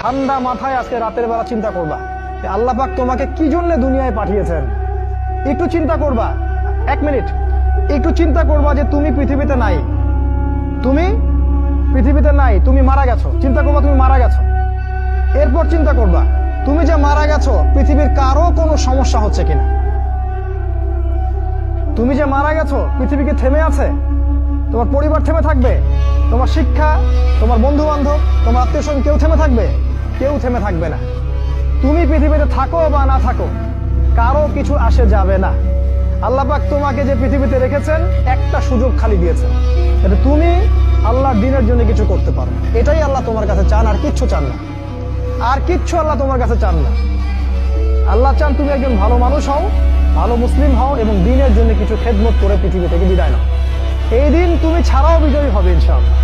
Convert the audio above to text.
ঠান্ডা মাথায় আজকে রাতের বেলা চিন্তা করবা আল্লাহ পাক তোমাকে কি জন্য দুনিয়ায় পাঠিয়েছেন। একটু চিন্তা করবা, 1 মিনিট একটু চিন্তা করবা যে তুমি পৃথিবীতে নাই, তুমি পৃথিবীতে নাই, তুমি মারা গেছো। চিন্তা করবা তুমি মারা গেছো। এরপর চিন্তা করবা তুমি যে মারা গেছো পৃথিবীর কারো কোনো সমস্যা হচ্ছে কিনা। তুমি যে মারা গেছো পৃথিবী কি থেমে আছে? তোমার পরিবার থেমে থাকবে? তোমার শিক্ষা, তোমার বন্ধু বান্ধব, তোমার আত্মীয় স্বজন কেউ থেমে থাকবে? কেউ থেমে থাকবে না। তুমি পৃথিবীতে থাকো বা না থাকো কারো কিছু আসে যাবে না। আল্লাহ পাক তোমাকে যে পৃথিবীতে রেখেছেন একটা সুযোগ খালি দিয়েছেন, এটা তুমি আল্লাহর দ্বীনের জন্য কিছু করতে পারো। এটাই আল্লাহ তোমার কাছে চান, আর কিচ্ছু চান না। আর কিচ্ছু আল্লাহ তোমার কাছে চান না। আল্লাহ চান তুমি একজন ভালো মানুষ হও, ভালো মুসলিম হও এবং দ্বীনের জন্য কিছু খেদমত করে পৃথিবী থেকে বিদায় নাও। এই দিন তুমি ছাড়াও বিজয়ী হবে ইনশাআল্লাহ।